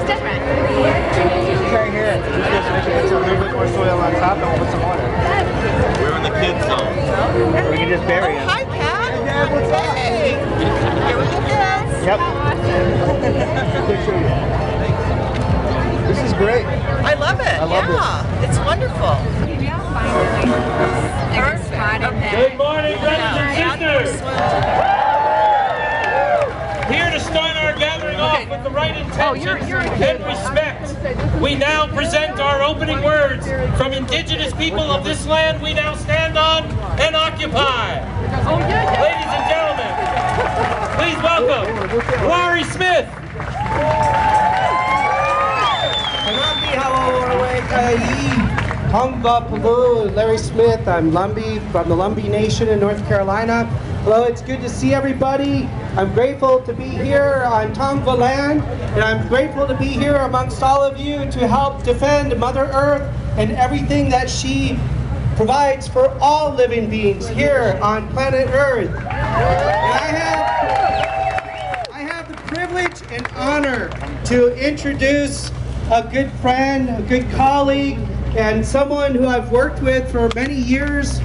different. Right here. Just make sure it's a little bit more soil on top and we'll put some water. We're in the kids zone. We can just bury it. Hi, Pat. Hey. Here with the kids. Yep. This is great. I love it. I love this. It's wonderful. Good morning, brothers and sisters. Here to start our gathering off with the right intentions and respect, we now present our opening words from indigenous people of this land we now stand on and occupy. Ladies and gentlemen, please welcome Larry Smith. Larry Smith. I'm Lumbee from the Lumbee Nation in North Carolina. Hello, it's good to see everybody. I'm grateful to be here on Tongva land, and I'm grateful to be here amongst all of you to help defend Mother Earth and everything that she provides for all living beings here on planet Earth. And I have the privilege and honor to introduce a good friend, a good colleague, and someone who I've worked with for many years.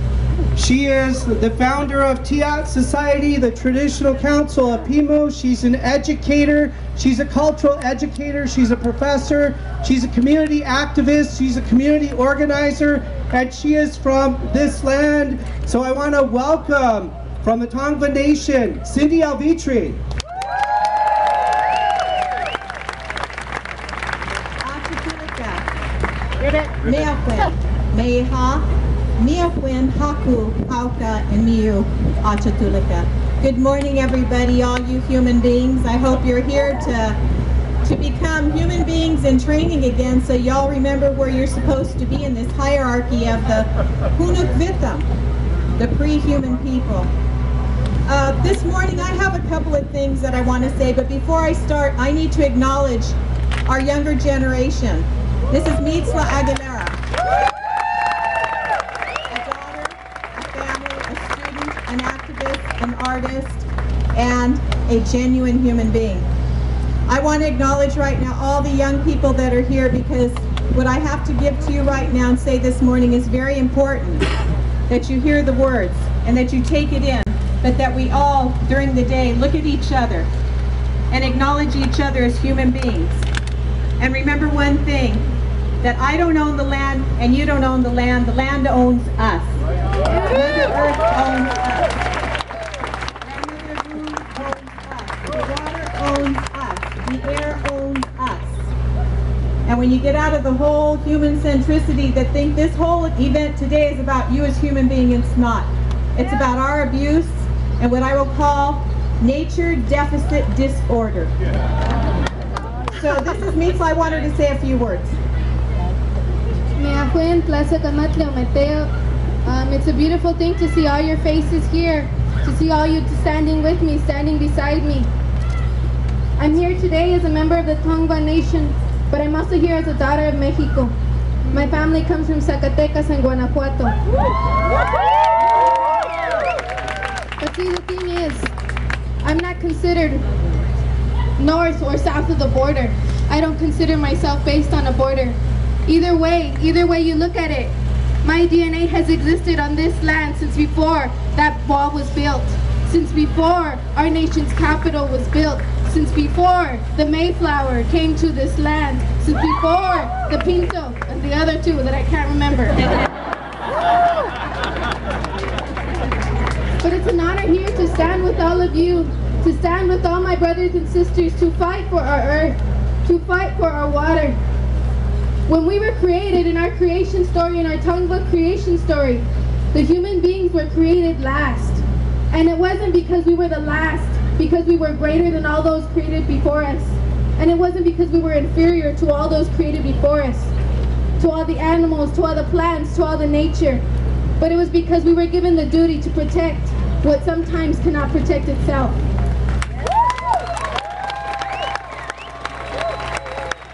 She is the founder of Tiat Society, the traditional council of Pimo. She's an educator, she's a cultural educator, she's a professor, she's a community activist, she's a community organizer, and she is from this land. So I want to welcome from the Tongva Nation, Cindy Alvitri. Good morning, everybody, all you human beings. I hope you're here to become human beings in training again, so y'all remember where you're supposed to be in this hierarchy of the Hunuk Vitham, the pre-human people. This morning I have a couple of things that I want to say, but before I start, I need to acknowledge our younger generation. This is Mitzla Aguilera. An activist, an artist, and a genuine human being. I want to acknowledge right now all the young people that are here, because what I have to give to you right now and say this morning is very important, that you hear the words and that you take it in, but that we all during the day look at each other and acknowledge each other as human beings. And remember one thing, that I don't own the land and you don't own the land owns us. Mother Earth owns us. Grandmother Moon owns us. The water owns us. The air owns us. And when you get out of the whole human centricity that think this whole event today is about you as human being, it's not. It's about our abuse and what I will call nature deficit disorder. So this is Mitzla. I wanted to say a few words. It's a beautiful thing to see all your faces here, to see all you standing with me, standing beside me. I'm here today as a member of the Tongva Nation, but I'm also here as a daughter of Mexico. My family comes from Zacatecas and Guanajuato. But see, the thing is, I'm not considered north or south of the border. I don't consider myself based on a border. Either way you look at it, my DNA has existed on this land since before that wall was built, since before our nation's capital was built, since before the Mayflower came to this land, since before the Pinto and the other two that I can't remember. But it's an honor here to stand with all of you, to stand with all my brothers and sisters, to fight for our earth, to fight for our water. When we were created in our creation story, in our Tongva creation story, the human beings were created last. And it wasn't because we were the last, because we were greater than all those created before us. And it wasn't because we were inferior to all those created before us, to all the animals, to all the plants, to all the nature. But it was because we were given the duty to protect what sometimes cannot protect itself.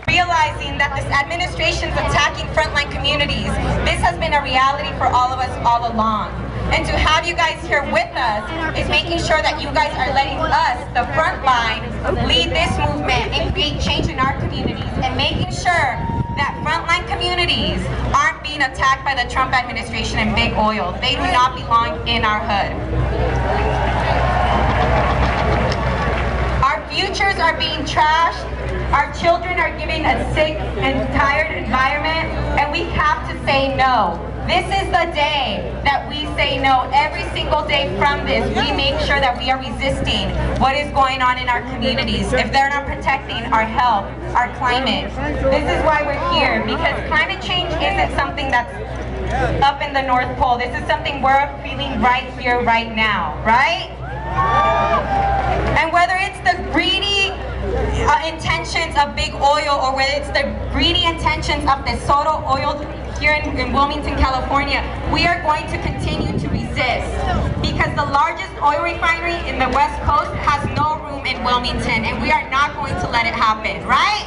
Realizing that this administration's attacking frontline communities, this has been a reality for all of us all along. and to have you guys here with us is making sure that you guys are letting us, the front line, lead this movement and create change in our communities, and making sure that frontline communities aren't being attacked by the Trump administration and big oil. They do not belong in our hood. Our futures are being trashed. Our children are given a sick and tired environment, and we have to say no. This is the day that we say no. Every single day from this, we make sure that we are resisting what is going on in our communities. If they're not protecting our health, our climate. This is why we're here, because climate change isn't something that's up in the North Pole. This is something we're feeling right here, right now, right? And whether it's the greedy intentions of big oil, or whether it's the greedy intentions of the Soto oil here in Wilmington, California, we are going to continue to resist, because the largest oil refinery in the West Coast has no room in Wilmington, and we are not going to let it happen, right?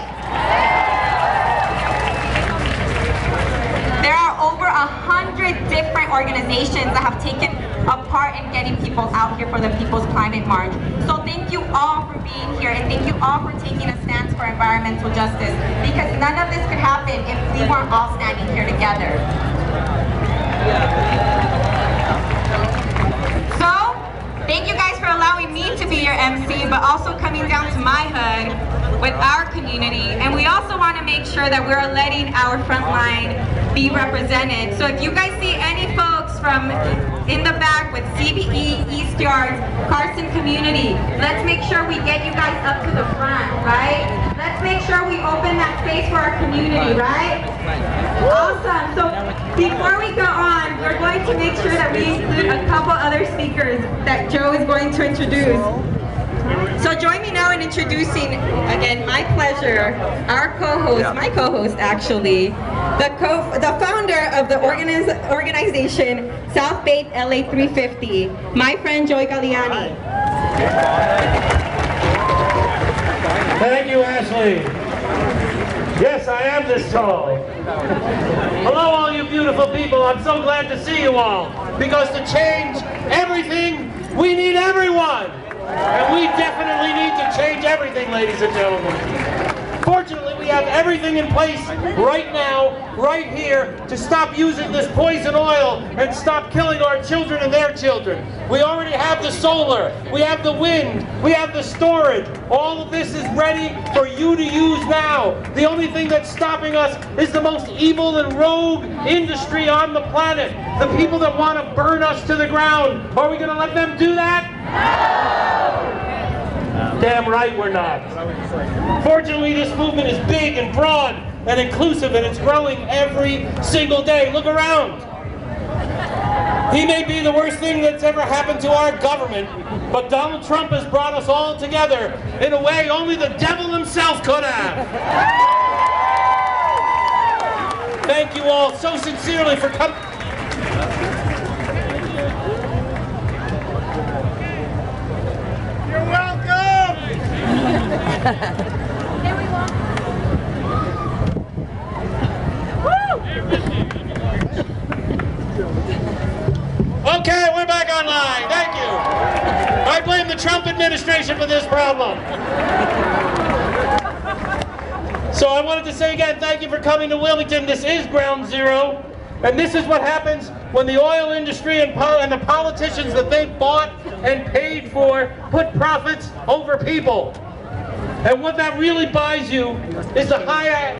There are over 100 different organizations that have taken a part in getting people out here for the People's Climate March. So thank you all for being here, and thank you all for taking a stance for environmental justice, because none of this could happen if we weren't all standing here together. So, thank you guys for allowing me to be your MC, but also coming down to my hood with our community. And we also want to make sure that we're letting our front line be represented. So if you guys see any folks from in the back with CBE, East Yards, Carson Community, let's make sure we get you guys up to the front, right? Let's make sure we open that space for our community, right? Awesome. So before we go on, we're going to make sure that we include a couple other speakers that Joe is going to introduce. So join me now in introducing, again, my pleasure, our co-host, my co-host actually, the founder of the organization South Bay LA 350, my friend Joy Galliani. Thank you, Ashley. Yes, I am this tall. Hello, all you beautiful people. I'm so glad to see you all, because to change everything, we need everyone. And we definitely need to change everything, ladies and gentlemen. Fortunately, we have everything in place right now, right here, to stop using this poison oil and stop killing our children and their children. We already have the solar, we have the wind, we have the storage. All of this is ready for you to use now. The only thing that's stopping us is the most evil and rogue industry on the planet. The people that want to burn us to the ground. Are we going to let them do that? No! Damn right we're not. Fortunately, this movement is big and broad and inclusive, and it's growing every single day. Look around. He may be the worst thing that's ever happened to our government, but Donald Trump has brought us all together in a way only the devil himself could have. Thank you all so sincerely for coming. You're welcome! Okay, we're back online. Thank you. I blame the Trump administration for this problem. So I wanted to say again, thank you for coming to Wilmington. This is Ground Zero. And this is what happens when the oil industry and the politicians that they bought and paid for put profits over people. And what that really buys you is the higher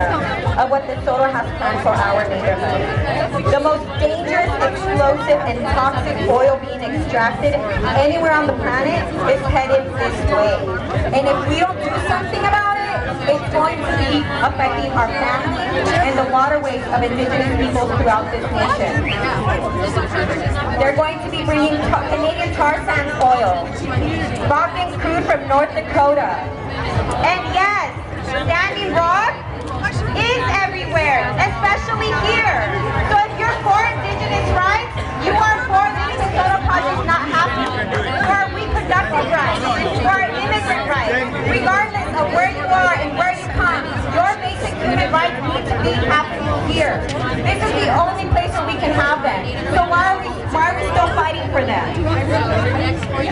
of what the Soto has planned for our neighborhood. The most dangerous, explosive, and toxic oil being extracted anywhere on the planet is headed this way. And if we don't do something about it, it's going to be affecting our families and the waterways of indigenous peoples throughout this nation. They're going to be bringing Canadian tar sands oil, Bakken crude from North Dakota. And yes, Standing Rock is everywhere, especially here. So if you're for indigenous rights, you are for these Soto projects not happening. For reproductive rights, for immigrant rights, regardless of where you are and where you come, your basic human rights need to be happening here. This is the only place where we can have them. So why are why we're still fighting for them.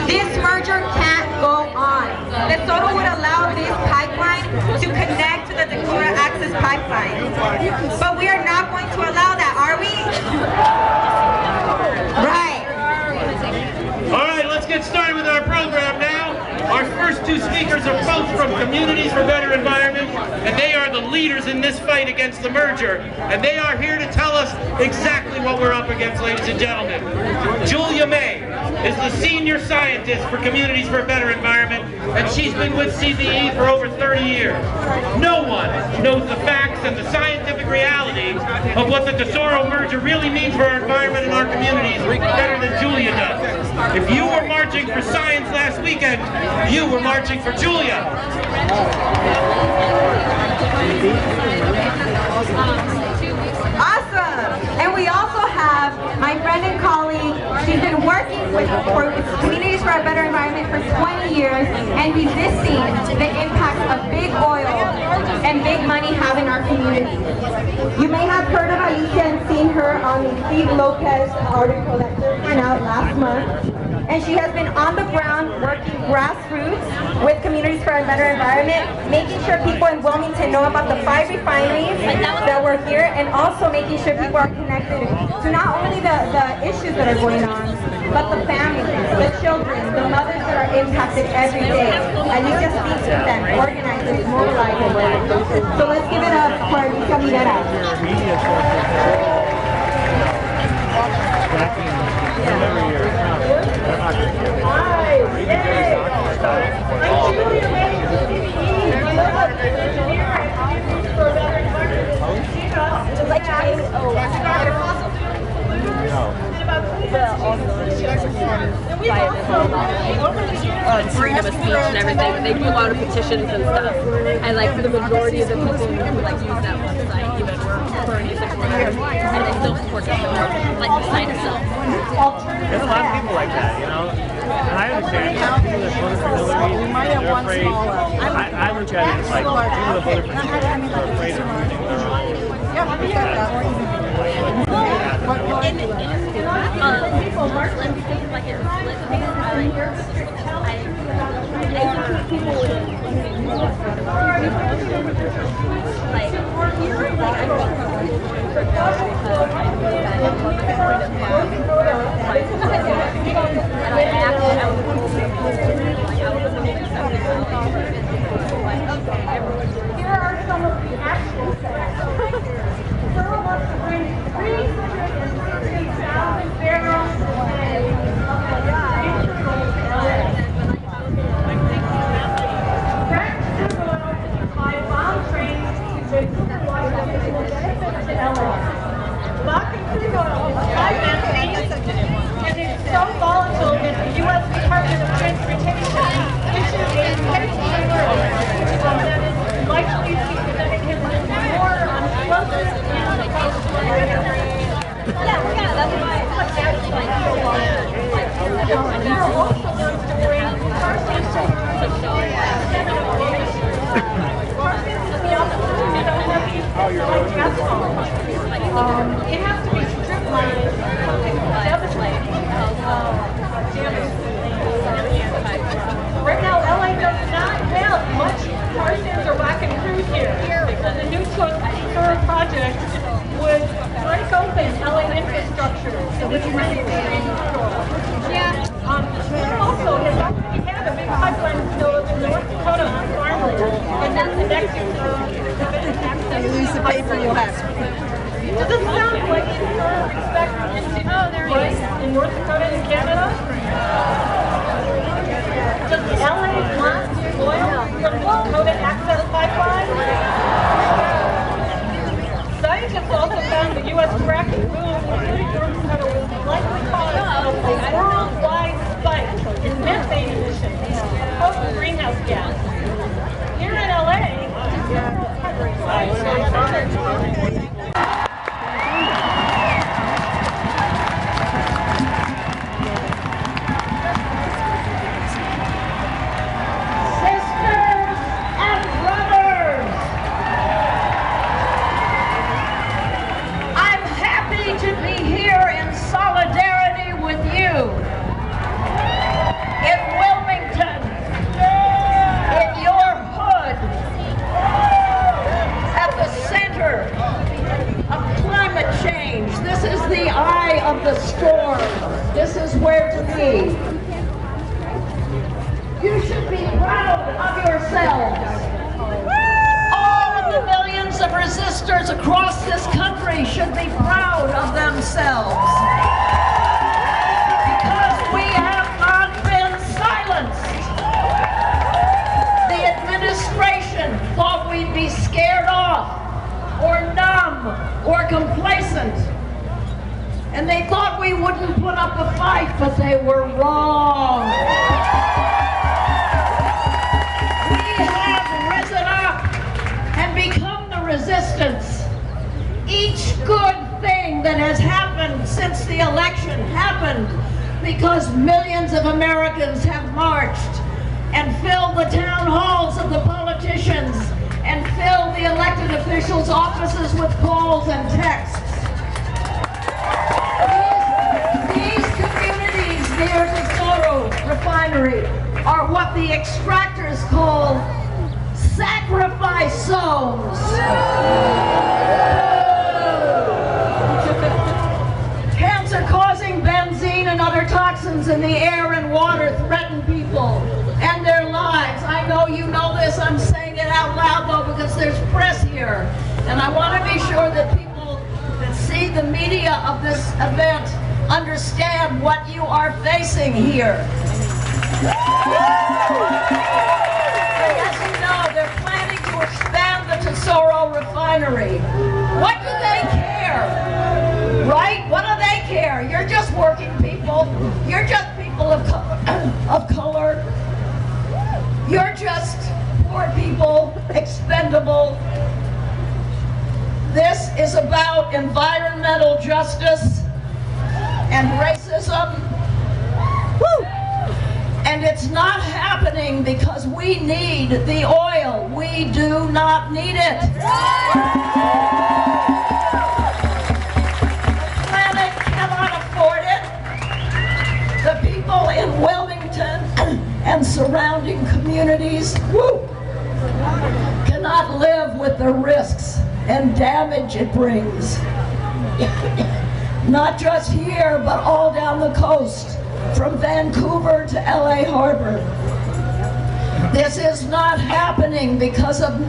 This merger can't go on. Tesoro would allow this pipeline to connect to the Dakota Access Pipeline. But we are not going to allow that, are we? Right. All right, let's get started with our program now. Our first two speakers are both from Communities for Better Environment, and they are the leaders in this fight against the merger. And they are here to tell us exactly what we're up against, ladies and gentlemen. Julia May is the senior scientist for Communities for a Better Environment, and she's been with CBE for over 30 years. No one knows the facts and the scientific reality of what the Tesoro merger really means for our environment and our communities better than Julia does. If you were marching for science last weekend, you were marching for Julia. Awesome! And we also have my friend and colleague. She's been working for Communities for a Better Environment for 20 years and resisting the impacts of big oil and big money have in our community. You may have heard of Alicia and seen her on the Steve Lopez article that just went out last month. And she has been on the ground working grassroots with Communities for a Better Environment, making sure people in Wilmington know about the 5 refineries that were here, and also making sure people are connected to not only the issues that are going on, but the families, the children, the mothers that are impacted every day. Alicia speaks with them, organizes, mobilizes. So let's give it up for Alicia Mirera. Freedom of speech and everything, but they do a lot of petitions and stuff. And like for the majority of the people who like use that website, even we're Bernie supporters, and they still support the like the site itself. There's a lot of people like that, you know. And I understand people that voted for Hillary, they're afraid. I look at it as like people that voted for Hillary are afraid of losing their own. Here are some of the actual steps. Tesoro wants to bring 360,000 barrels a day of natural oil. Fracked crude oil to supply bomb trains to Washington will benefit to LA. Bakken crude oil is high benzene and it's so volatile that the U.S. Department of Transportation issues a penalty that is likely that it can bring more explosives and There also wants to bring car stations to it has to be streamlined, devastating, right now, LA does not have much car stands or Wacken crude here. So the new Tesoro project would break open LA infrastructure. So it's really also has already had a big pipeline built in North Dakota on farmland, and that's connected to You lose the paper, you'll have to. Does this sound like Tesoro expects in North Dakota and Canada? Does LA want oil from the Dakota Access Pipeline? Scientists also found the U.S. fracking boom, including North Dakota, will likely cause a worldwide spike in Leaders across this country should be proud of themselves. Because we have not been silenced. The administration thought we'd be scared off, or numb, or complacent. And they thought we wouldn't put up a fight, but they were wrong. We have risen up and become the resistance. Each good thing that has happened since the election happened because millions of Americans have marched and filled the town halls of the politicians and filled the elected officials' offices with calls and texts. These communities near Tesoro Refinery are what the extractors call sacrifice zones. Cancer-causing benzene and other toxins in the air and water threaten people and their lives. I know you know this. I'm saying it out loud though because there's press here. And I want to be sure that people that see the media of this event understand what you are facing here. As you know, they're planning to expand the Tesoro Refinery. What do they care? Right? What do they care? You're just working people. You're just people of color. You're just poor people, expendable. This is about environmental justice and racism. Woo! And it's not happening because we need the oil. We do not need it. The planet cannot afford it. The people in Wilmington and surrounding communities cannot live with the risks and damage it brings. Not just here, but all down the coast, from Vancouver to LA Harbor. This is not happening because of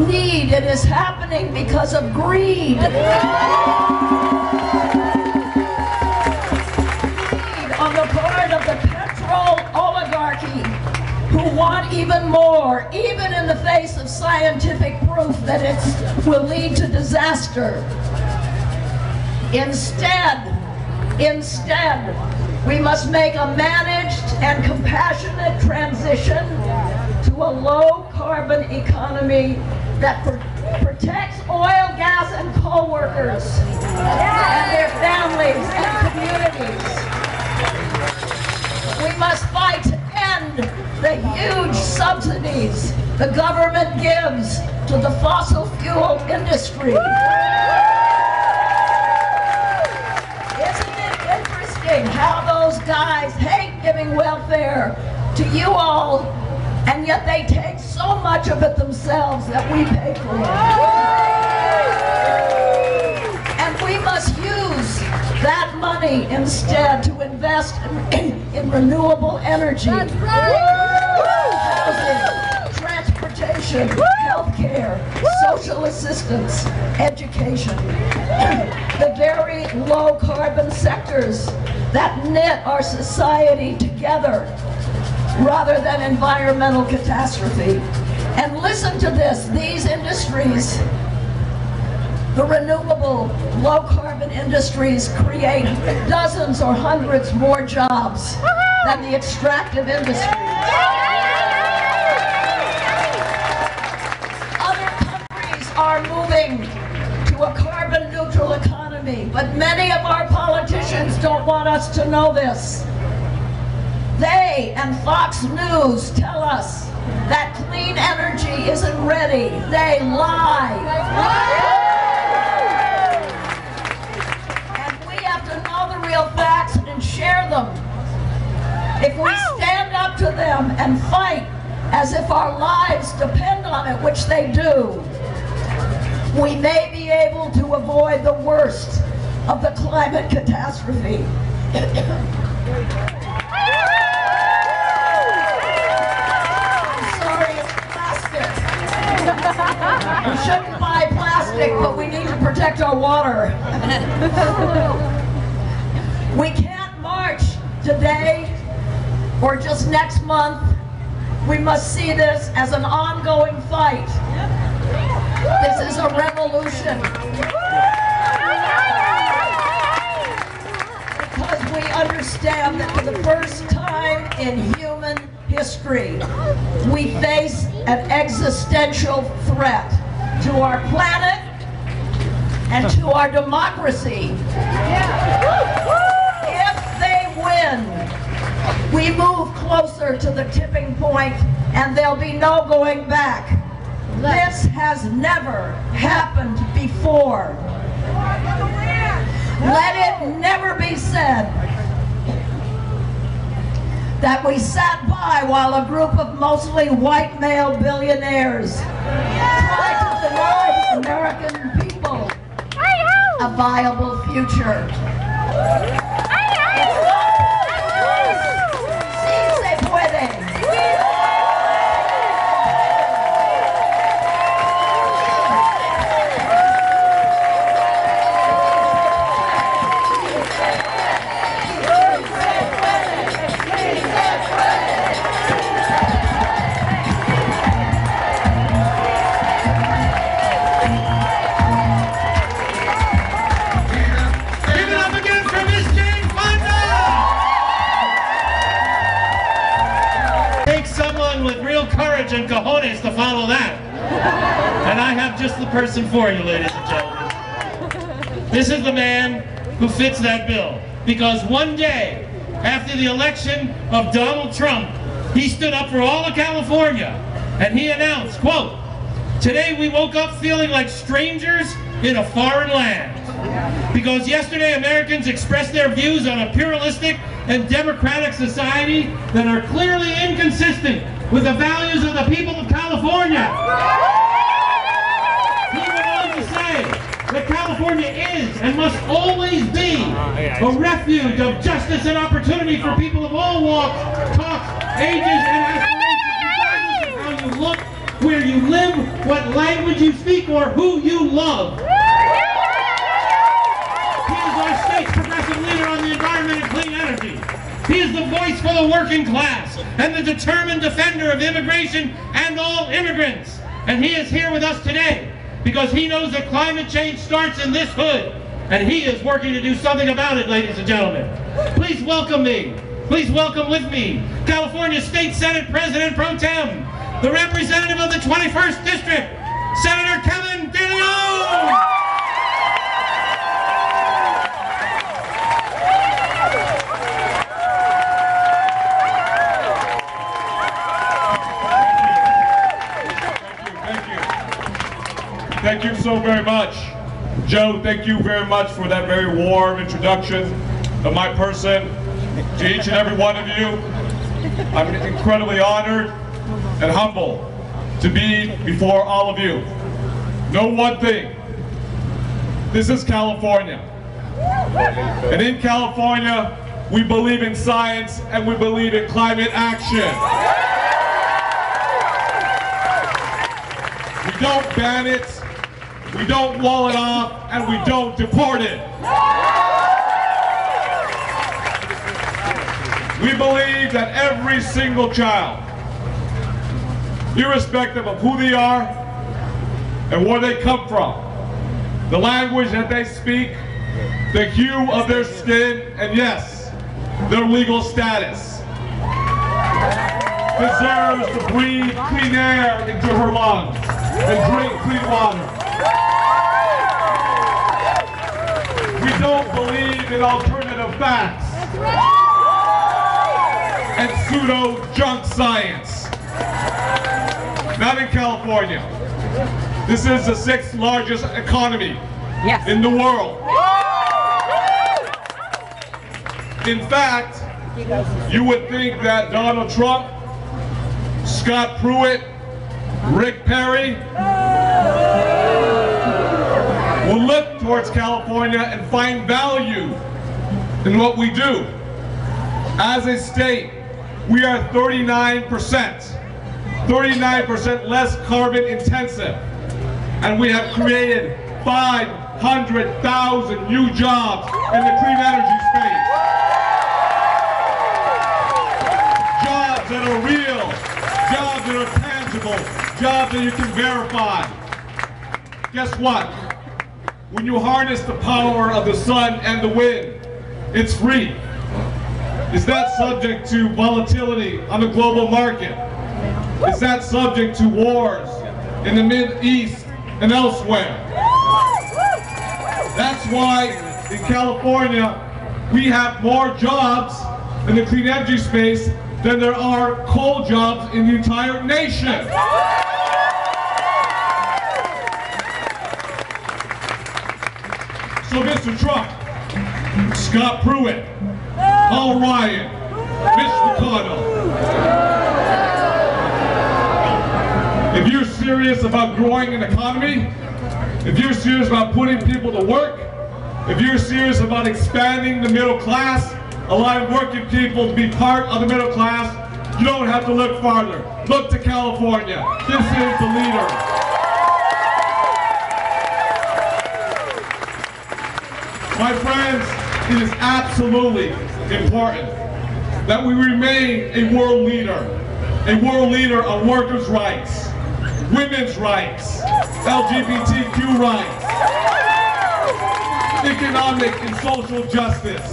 need, it is happening because of greed. Greed on the part of the petrol oligarchy, who want even more, even in the face of scientific proof that it will lead to disaster. Instead, we must make a managed and compassionate transition to a low-carbon economy that protects oil, gas, and coal workers and their families and communities. We must fight to end the huge subsidies the government gives to the fossil fuel industry. How those guys hate giving welfare to you all, and yet they take so much of it themselves that we pay for it. And we must use that money instead to invest in renewable energy, housing, transportation, healthcare, social assistance, education, the very low carbon sectors that knit our society together rather than environmental catastrophe. And listen to this, these industries, the renewable low carbon industries, create dozens or hundreds more jobs than the extractive industry. Other countries are moving to a carbon neutral economy, but many of our politicians don't want us to know this. They and Fox News tell us that clean energy isn't ready. They lie. And we have to know the real facts and share them. If we stand up to them and fight as if our lives depend on it, which they do, we may be able to avoid the worst of the climate catastrophe. I'm sorry, it's plastic. We shouldn't buy plastic, but we need to protect our water. We can't march today or just next month. We must see this as an ongoing fight. This is a revolution. Because we understand that for the first time in human history, we face an existential threat to our planet and to our democracy. If they win, we move closer to the tipping point and there'll be no going back. This has never happened before. Let it never be said that we sat by while a group of mostly white male billionaires tried to deny the American people a viable future. Sí se puede. Courage and cojones to follow that. And I have just the person for you, ladies and gentlemen. This is the man who fits that bill. Because one day, after the election of Donald Trump, he stood up for all of California and he announced, quote, "Today we woke up feeling like strangers in a foreign land. Because yesterday Americans expressed their views on a pluralistic and democratic society that are clearly inconsistent with the values of the people of California." He went on to say that California is and must always be a refuge of justice and opportunity for people of all walks, talks, ages, and aspirations, regardless of how you look, where you live, what language you speak, or who you love. He is our state's progressive leader on the environment and clean energy. He is the voice for the working class and the determined defender of immigration and all immigrants. And he is here with us today because he knows that climate change starts in this hood. And he is working to do something about it, ladies and gentlemen. Please welcome me. Please welcome with me California State Senate President Pro Tem, the representative of the 21st District, Senator Kevin De Leon. Thank you so very much. Joe, thank you very much for that very warm introduction of my person to each and every one of you. I'm incredibly honored and humbled to be before all of you. Know one thing, this is California. And in California, we believe in science and we believe in climate action. We don't ban it, we don't wall it off, and we don't deport it. We believe that every single child, irrespective of who they are and where they come from, the language that they speak, the hue of their skin, and yes, their legal status, deserves to breathe clean air into her lungs and drink clean water. We don't believe in alternative facts and pseudo-junk science. Not in California. This is the 6th largest economy in the world. In fact, you would think that Donald Trump, Scott Pruitt, Rick Perry will look towards California and find value in what we do. As a state, we are 39% less carbon intensive And we have created 500,000 new jobs in the clean energy space. Jobs that are real, jobs that are tangible, jobs that you can verify. Guess what? When you harness the power of the sun and the wind, it's free. It's not subject to volatility on the global market. It's not subject to wars in the Mideast and elsewhere. That's why in California we have more jobs in the clean energy space than there are coal jobs in the entire nation. So Mr. Trump, Scott Pruitt, Paul Ryan, Mitch McConnell, if you're serious about growing an economy, if you're serious about putting people to work, if you're serious about expanding the middle class, allowing working people to be part of the middle class, you don't have to look farther. Look to California. This is the leader. My friends, it is absolutely important that we remain a world leader on workers' rights, women's rights, LGBTQ rights, economic and social justice,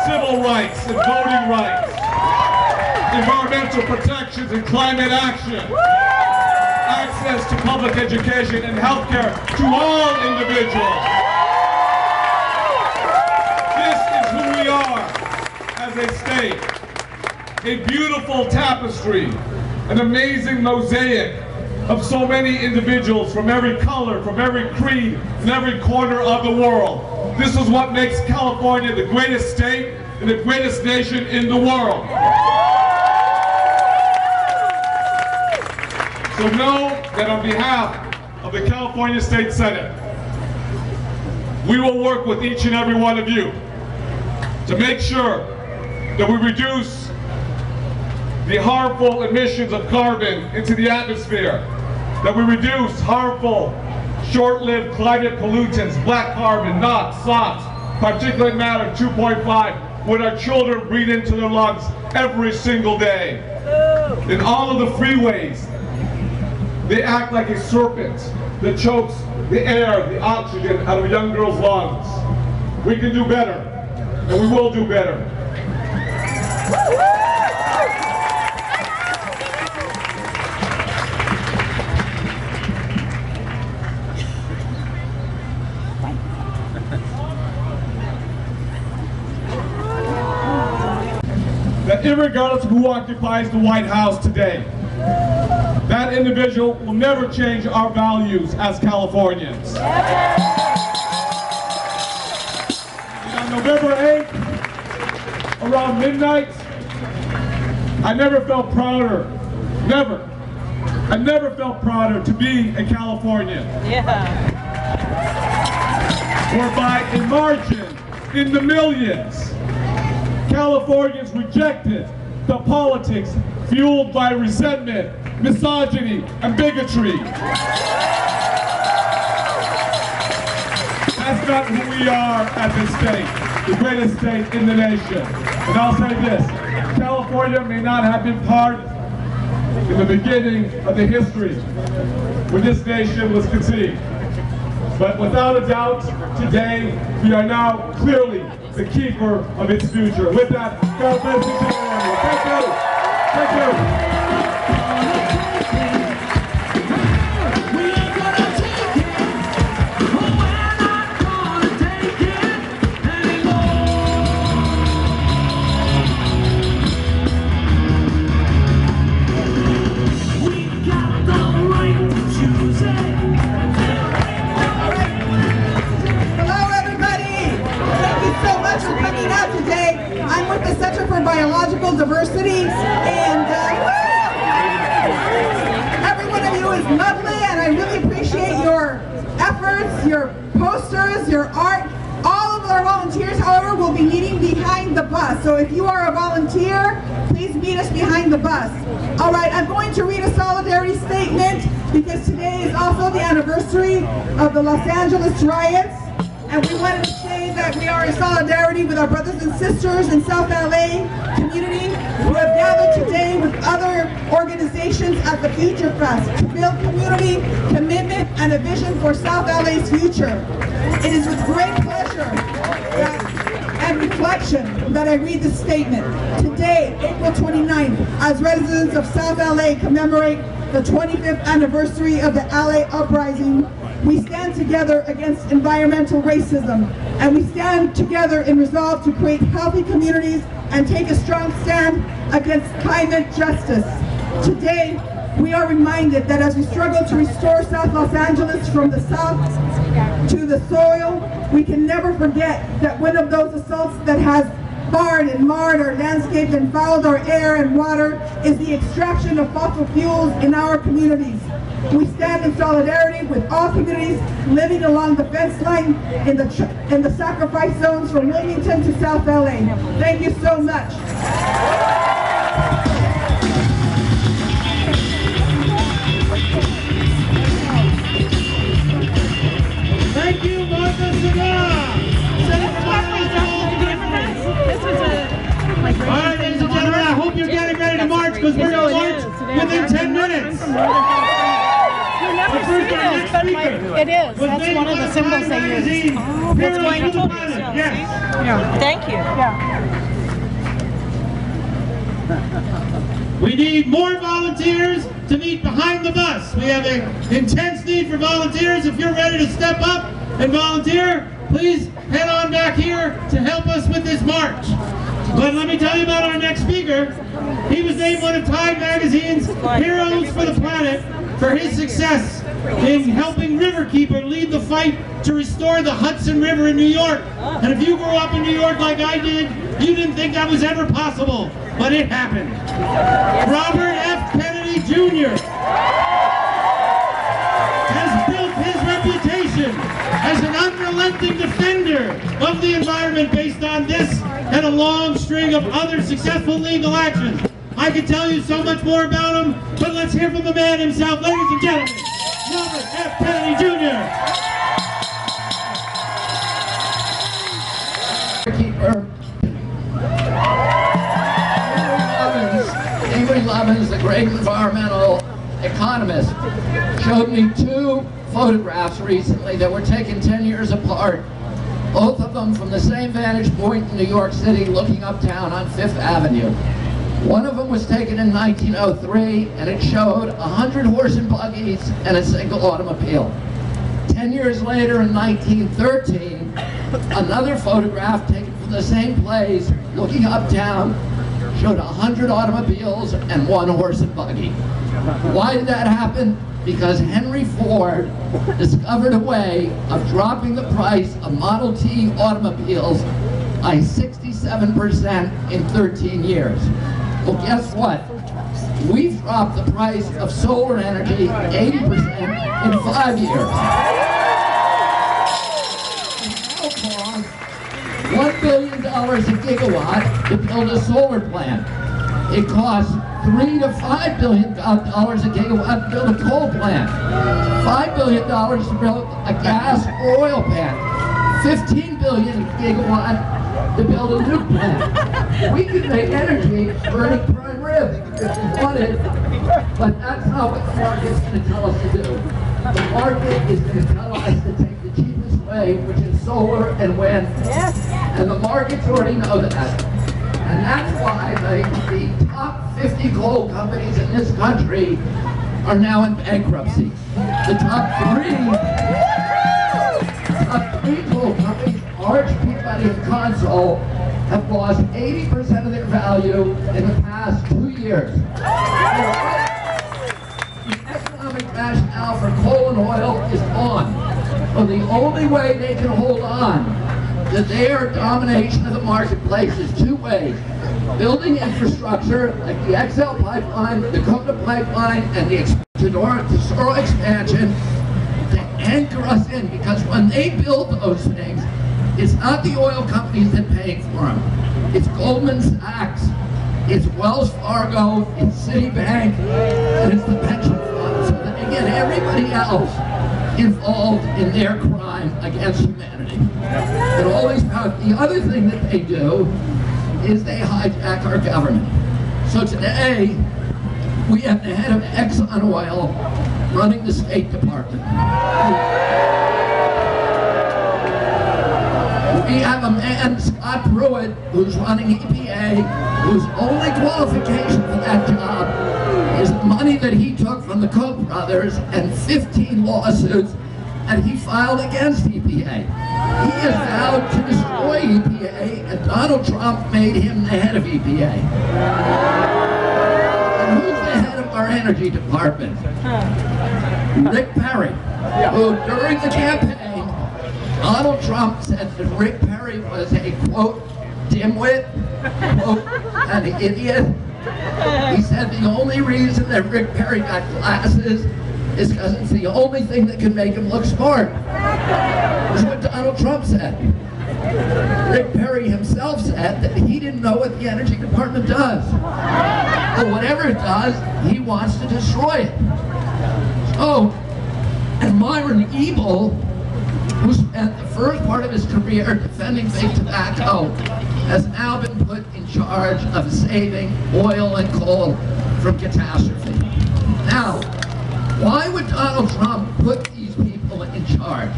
civil rights and voting rights, environmental protections and climate action, access to public education and healthcare to all individuals. We are as a state, a beautiful tapestry, an amazing mosaic of so many individuals from every color, from every creed, and every corner of the world. This is what makes California the greatest state and the greatest nation in the world. So know that on behalf of the California State Senate, we will work with each and every one of you to make sure that we reduce the harmful emissions of carbon into the atmosphere, that we reduce harmful, short-lived climate pollutants, black carbon, NOx, SOx, particulate matter 2.5, what our children breathe into their lungs every single day. In all of the freeways, they act like a serpent that chokes the air, the oxygen out of a young girl's lungs. We can do better. And we will do better. That irregardless of who occupies the White House today, that individual will never change our values as Californians. On November 8th, around midnight, I never felt prouder, I never felt prouder to be a Californian. Where by a margin in the millions, Californians rejected the politics fueled by resentment, misogyny, and bigotry. That's not who we are as a state, the greatest state in the nation. And I'll say this, California may not have been part in the beginning of the history when this nation was conceived. But without a doubt, today, we are now clearly the keeper of its future. With that, God bless each and every one of you. Thank you. Thank you. Biological diversity, and every one of you is lovely, and I really appreciate your efforts, your posters, your art. All of our volunteers, however, will be meeting behind the bus. So if you are a volunteer, please meet us behind the bus. All right, I'm going to read a solidarity statement because today is also the anniversary of the Los Angeles riots. And we wanted to say that we are in solidarity with our brothers and sisters in South LA community who have gathered today with other organizations at the Future Fest to build community, commitment, and a vision for South LA's future. It is with great pleasure and reflection that I read this statement. Today, April 29th, as residents of South LA commemorate the 25th anniversary of the LA Uprising, we stand together against environmental racism, and we stand together in resolve to create healthy communities and take a strong stand against climate justice. Today, we are reminded that as we struggle to restore South Los Angeles from the south to the soil, we can never forget that one of those assaults that has barred and marred our landscape and fouled our air and water is the extraction of fossil fuels in our communities. We stand in solidarity with all communities living along the fence line in the sacrifice zones from Wilmington to South LA. Thank you so much. Thank you, Martha Segar. All right, ladies and gentlemen, I hope you're getting ready to march because we're going to march within 10 minutes. It is. That's one of the symbols they use. It's going to Yes. Thank you. We need more volunteers to meet behind the bus. We have an intense need for volunteers. If you're ready to step up and volunteer, please head on back here to help us with this march. But let me tell you about our next speaker. He was named one of Time Magazine's Heroes for the Planet for his success in helping Riverkeeper lead the fight to restore the Hudson River in New York. And if you grew up in New York like I did, you didn't think that was ever possible, but it happened. Robert F. Kennedy Jr. has built his reputation as an unrelenting defender of the environment based on this and a long string of other successful legal actions. I could tell you so much more about him, but let's hear from the man himself. Ladies and gentlemen, Robert F. Kennedy Jr. Henry Lovins, the great environmental economist, showed me two photographs recently that were taken 10 years apart, both of them from the same vantage point in New York City looking uptown on Fifth Avenue. One of them was taken in 1903, and it showed 100 horse and buggies and a single automobile. 10 years later, in 1913, another photograph taken from the same place, looking uptown, showed 100 automobiles and one horse and buggy. Why did that happen? Because Henry Ford discovered a way of dropping the price of Model T automobiles by 67% in 13 years. Well, guess what? We've dropped the price of solar energy 80% in 5 years. It now costs $1 billion a gigawatt to build a solar plant. It costs $3 to $5 billion a gigawatt to build a coal plant. $5 billion to build a gas or oil plant. $15 billion a gigawatt to build a new plant. We could make energy burning prime rib if we wanted, but that's not what the market's going to tell us to do. The market is going to tell us to take the cheapest way, which is solar and wind. Yes. And the markets already know that. And that's why the top 50 coal companies in this country are now in bankruptcy. The top three coal companies, Arch, Peabody, and Consol, have lost 80% of their value in the past 2 years. The economic rationale for coal and oil is gone. So the only way they can hold on to their domination of the marketplace is two ways. Building infrastructure like the XL pipeline, the Dakota pipeline, and the Tesoro expansion to anchor us in, because when they build those things, it's not the oil companies that pay for them. It's Goldman Sachs, it's Wells Fargo, it's Citibank, and it's the pension funds. So that again, everybody else involved in their crime against humanity. And always the other thing that they do is they hijack our government. So today, we have the head of Exxon Oil running the State Department. We have a man, Scott Pruitt, who's running EPA, whose only qualification for that job is the money that he took from the Koch brothers and 15 lawsuits that he filed against EPA. He has vowed to destroy EPA, and Donald Trump made him the head of EPA. And who's the head of our energy department? Rick Perry, who during the campaign, Donald Trump said that Rick Perry was a, quote, dimwit, quote, an idiot. He said the only reason that Rick Perry got glasses is because it's the only thing that can make him look smart. That's what Donald Trump said. Rick Perry himself said that he didn't know what the Energy Department does. But whatever it does, he wants to destroy it. So, and Myron Ebel, who spent the first part of his career defending big tobacco, has now been put in charge of saving oil and coal from catastrophe. Now, why would Donald Trump put these people in charge?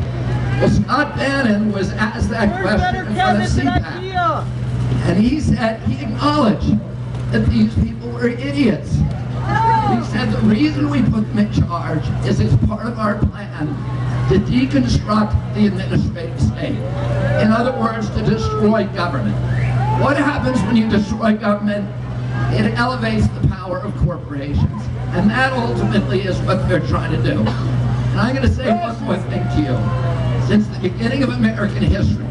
Well, Scott Bannon was asked that question in front of CPAC, and he said he acknowledged that these people were idiots. He said the reason we put them in charge is it's part of our plan to deconstruct the administrative state. In other words, to destroy government. What happens when you destroy government? It elevates the power of corporations. And that ultimately is what they're trying to do. And I'm going to say one more thing to you. Since the beginning of American history,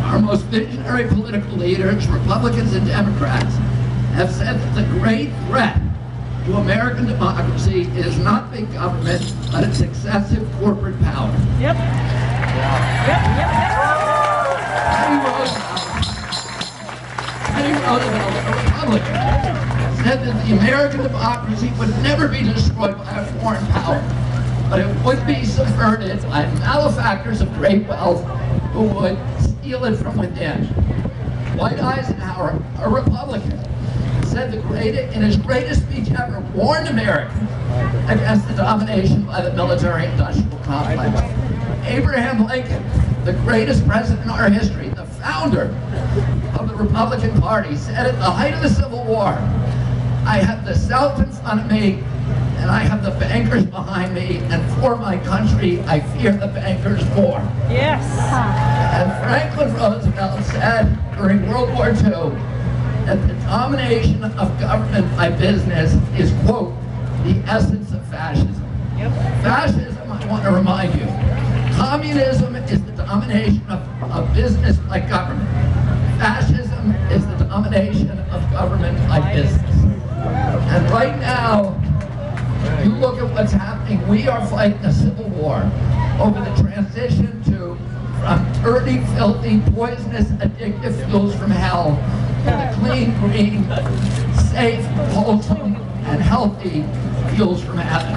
our most visionary political leaders, Republicans and Democrats, have said that the great threat to American democracy is not big government, but its excessive corporate power. Yep. Teddy Roosevelt, a Republican, said that the American democracy would never be destroyed by a foreign power, but it would be subverted by malefactors of great wealth who would steal it from within. Dwight Eisenhower, a Republican, said in his greatest speech ever, warned Americans against the domination by the military-industrial complex. Abraham Lincoln, the greatest president in our history, the founder of the Republican Party, said at the height of the Civil War, I have the South in front of me, and I have the bankers behind me, and for my country, I fear the bankers more. Yes. And Franklin Roosevelt said during World War II, that the domination of government by business is, quote, the essence of fascism. Yep. Fascism, I want to remind you, communism is the domination of business by government. Fascism is the domination of government by business. And right now, you look at what's happening, we are fighting a civil war over the transition from dirty, filthy, poisonous, addictive fuels from hell to the clean, green, safe, wholesome, and healthy fuels from heaven.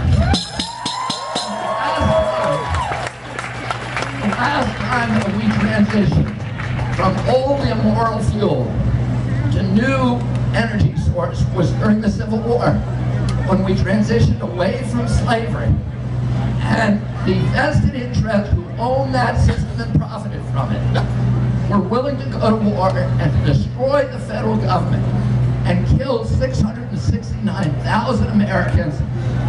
The last time that we transitioned from old immoral fuel to new energy source was during the Civil War, when we transitioned away from slavery. And the vested interests who owned that system and profited from it were willing to go to war and to destroy the federal government and kill 669,000 Americans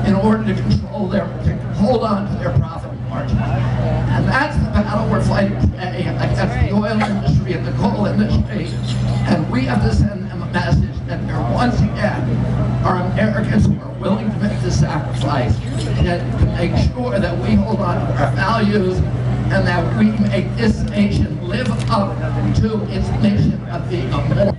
in order to hold on to their profit margin. And that's the battle we're fighting today against the oil industry and the coal industry. And we have to send them a message that there once again are Americans who are willing to make the sacrifice to make sure that we hold on to our values and that we make this nation live up to its mission of being a more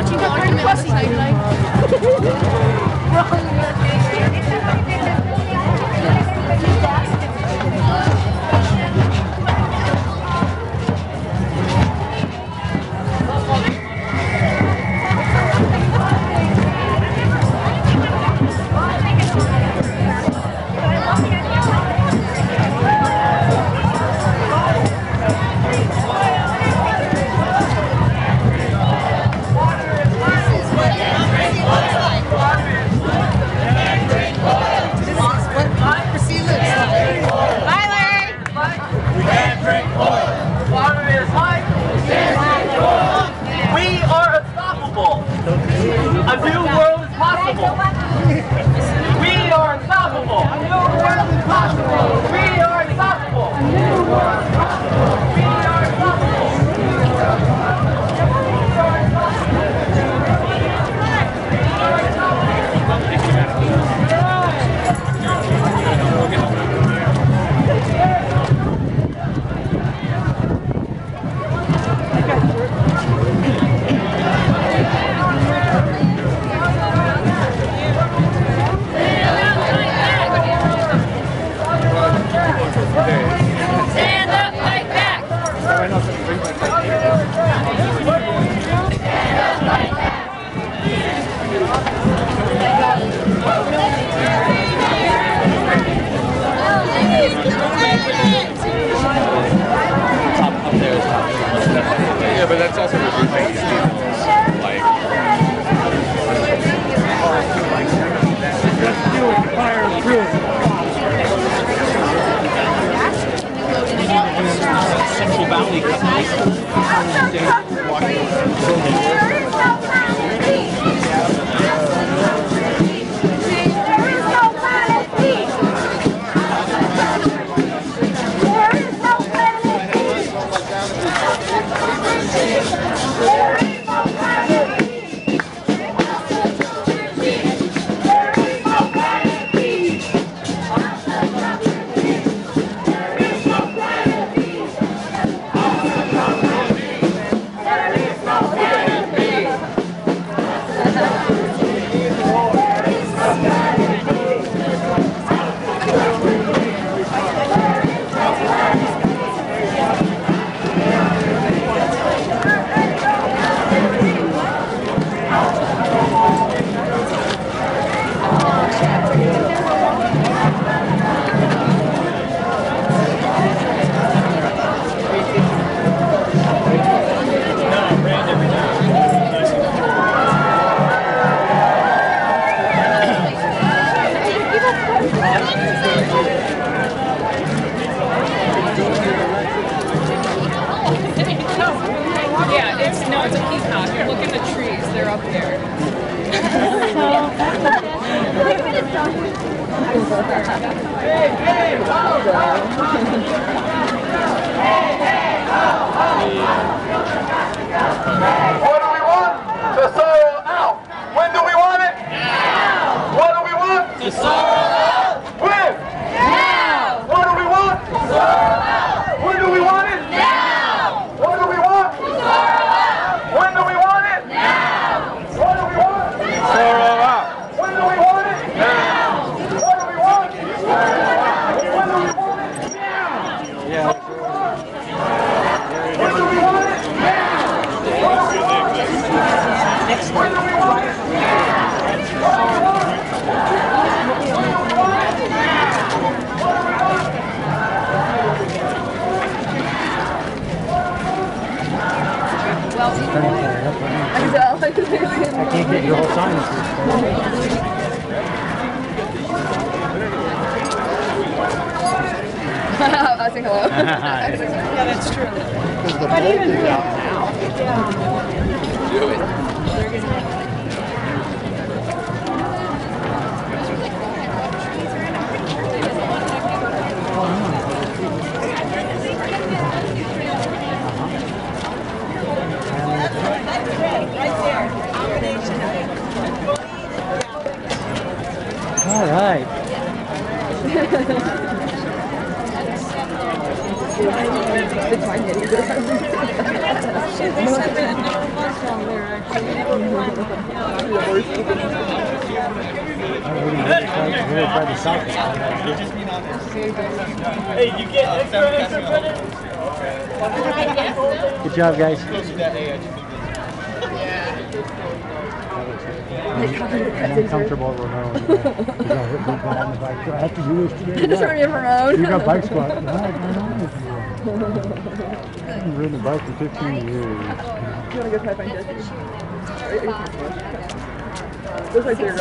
watching the argument last night. A new world is possible. We are unstoppable. A new world is possible. We are unstoppable. A new world is possible. We are unstoppable. Stand up, fight back! Yeah, but that's also what you're Central Valley it's a peacock. Look in the trees. They're up there. What do we want? To sorrow out. When do we want it? Now. What do we want? To sorrow out. When? Now. What do we want? To sorrow out. When do we want it? Now. What do we want? To sorrow out. When do we want it? Now. What do we want? To sorrow out. When do we want it? Now. What do we want? To sorrow out. When do we want it? Now. Yeah. When do we want it? Now. When do we want it? When do we want it? I can't get your whole sign. I say hello. Yeah, that's true. Because the bolt is out now. Do it. All right. It's fine. Hey, you get extra credit? Good job, guys. I'm uncomfortable with Ramon. He's all hit me bad on the bike. So I have to do this today. Just run your Ramon. You got bike squat. No, I've ridden the bike for 15 years. You want to go try to find Jesse? Looks like they're